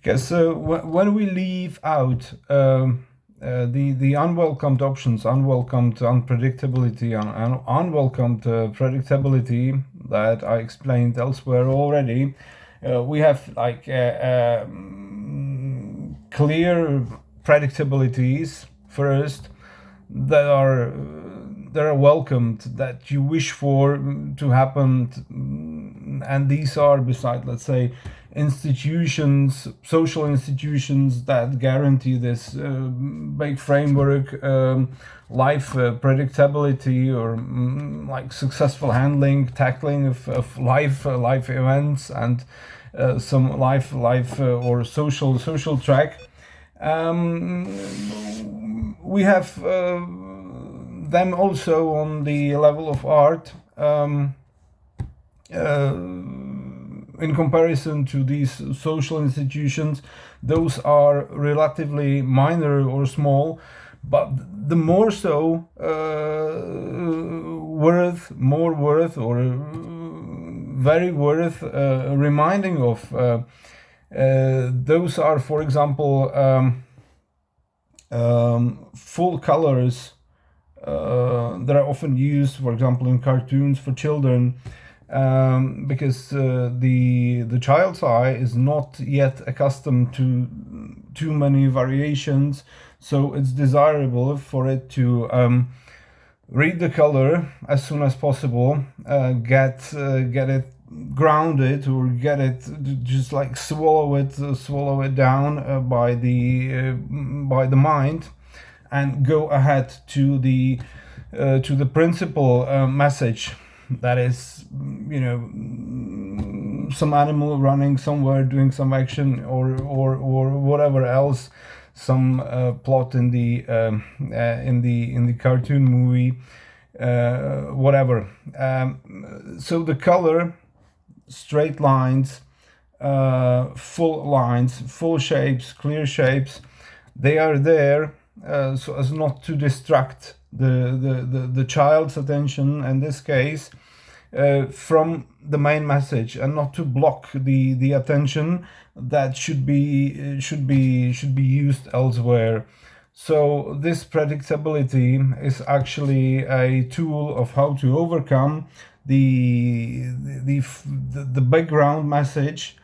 Because when we leave out the unwelcomed options, unwelcomed unpredictability, and unwelcomed predictability that I explained elsewhere already, we have like clear predictabilities first that are welcomed, that you wish for to happen, and these are, beside, let's say, institutions, social institutions that guarantee this big framework, life predictability, or like successful handling, tackling of life events, and some life or social track. We have them also on the level of art. In comparison to these social institutions, those are relatively minor or small, but the more so more worth, or very worth reminding of. Those are, for example, full colors that are often used, for example, in cartoons for children. Because the child's eye is not yet accustomed to too many variations, so it's desirable for it to read the color as soon as possible, get it grounded, or get it just like swallow it down by the mind, and go ahead to the principal message. That is, some animal running somewhere, doing some action, or whatever else, some plot in the cartoon movie, whatever. So the color, straight lines, full shapes, clear shapes, they are there so as not to distract the child's attention in this case from the main message, and not to block the attention that should be used elsewhere. So this predictability is actually a tool of how to overcome the background message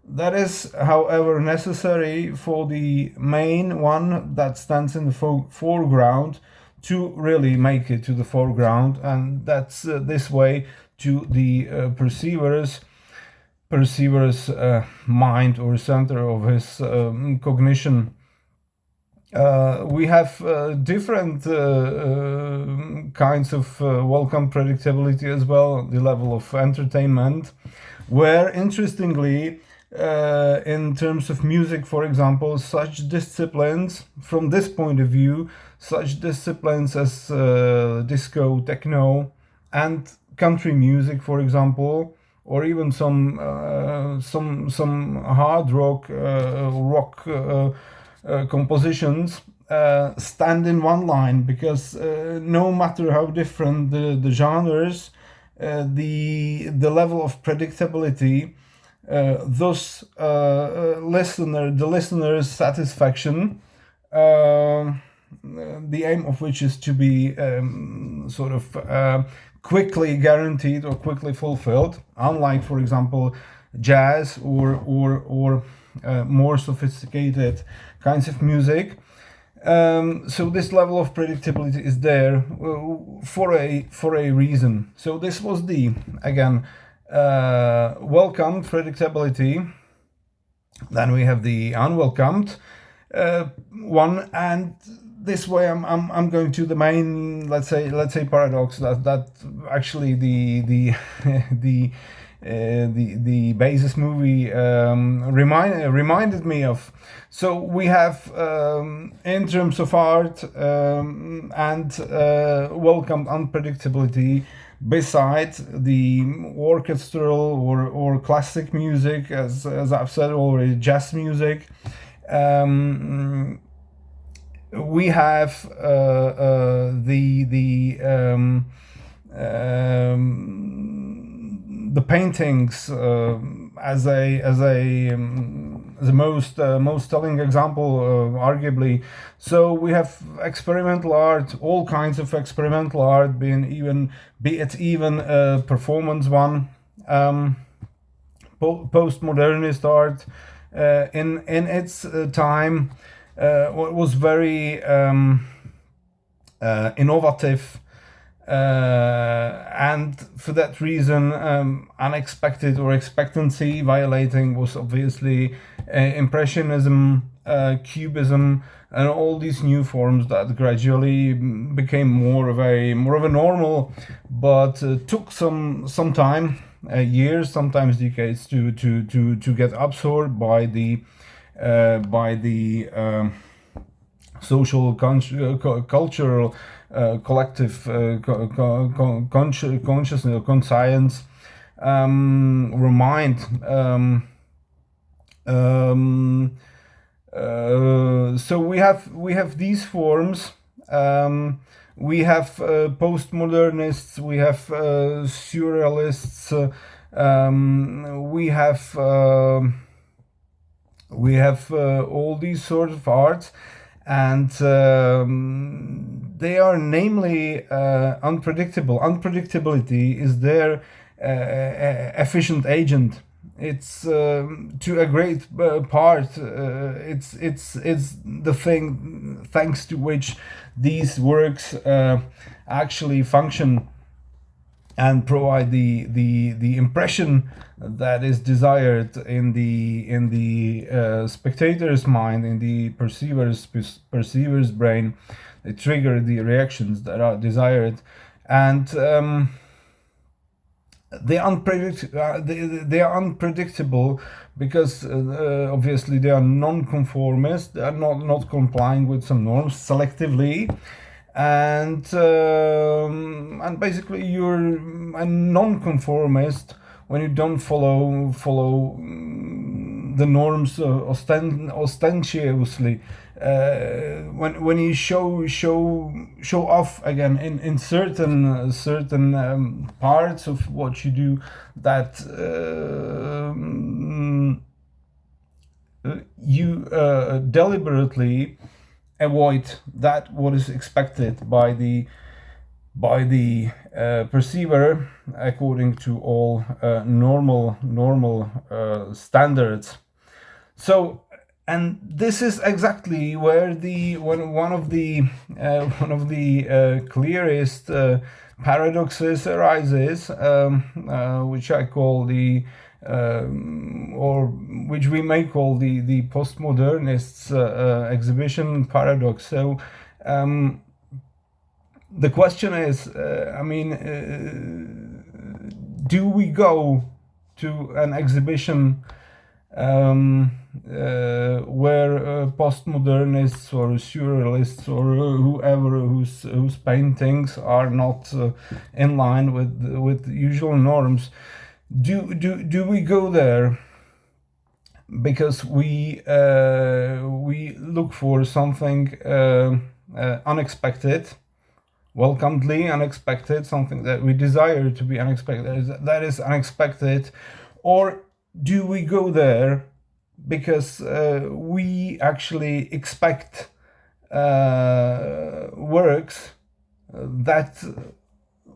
that is, however, necessary for the main one that stands in the foreground to really make it to the foreground, and that's this way to the perceiver's mind, or center of his cognition. We have different kinds of welcome predictability as well, the level of entertainment, where, interestingly, in terms of music, for example, such disciplines, from this point of view, such disciplines as disco, techno, and country music, for example, or even some hard rock compositions, stand in one line, because no matter how different the genres, the level of predictability, thus the listener's satisfaction, the aim of which is to be sort of quickly guaranteed or quickly fulfilled, unlike, for example, jazz or more sophisticated kinds of music. So this level of predictability is there for a reason. So this was the, again, welcomed predictability. Then we have the unwelcomed one, and this way I'm going to the main, let's say paradox that actually the basis movie reminded me of. So we have, in terms of art and welcomed unpredictability, besides the orchestral or classic music, as I've said already, jazz music, we have the paintings as a the most telling example, arguably. So we have experimental art, all kinds of experimental art, be it even a performance one, postmodernist art in its time was very innovative. And for that reason, unexpected or expectancy violating was obviously Impressionism, Cubism, and all these new forms that gradually became more of a normal, but took some time, years, sometimes decades, to get absorbed by the social, cultural, collective consciousness or conscience, remind. So we have these forms. We have postmodernists. We have surrealists. We have all these sorts of arts. And they are namely unpredictable. Unpredictability is their efficient agent. It's to a great part. It's the thing thanks to which these works actually function and provide the impression that is desired in the spectator's mind, in the perceiver's brain. They trigger the reactions that are desired, and they are unpredictable because obviously they are non-conformist. They are not complying with some norms selectively. And basically you're a non-conformist when you don't follow the norms ostentiously. When you show off again in certain parts of what you do, that you deliberately avoid that what is expected by the perceiver according to all normal standards. So, and this is exactly where one of the clearest paradoxes arises, which I call or which we may call the postmodernists' exhibition paradox. So the question is, do we go to an exhibition where postmodernists or surrealists or whoever whose paintings are not in line with usual norms? Do we go there because we look for something unexpected, welcomedly unexpected, something that we desire to be unexpected, that is unexpected, or do we go there because we actually expect works that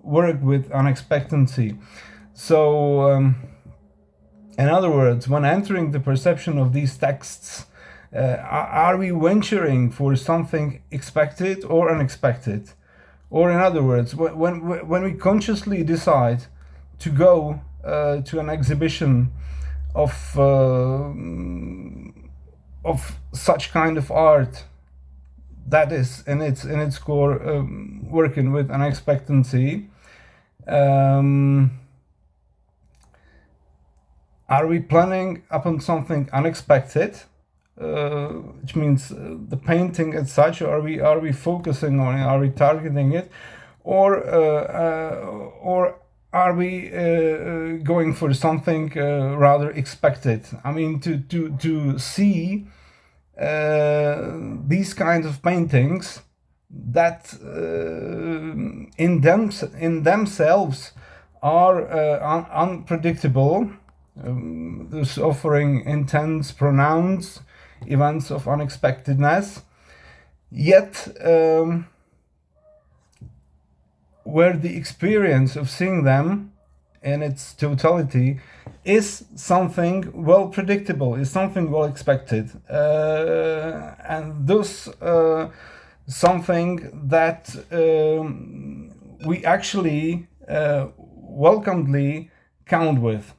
work with unexpectancy? So, in other words, when entering the perception of these texts, are we venturing for something expected or unexpected? Or in other words, when we consciously decide to go to an exhibition of such kind of art that is in its core working with unexpectancy, are we planning upon something unexpected, which means the painting as such? Are we focusing on it? Are we targeting it, or are we going for something rather expected? I mean, to see these kinds of paintings that in themselves are unpredictable, thus offering intense, pronounced events of unexpectedness, yet where the experience of seeing them in its totality is something well predictable, is something well expected, and thus something that we actually welcomely count with.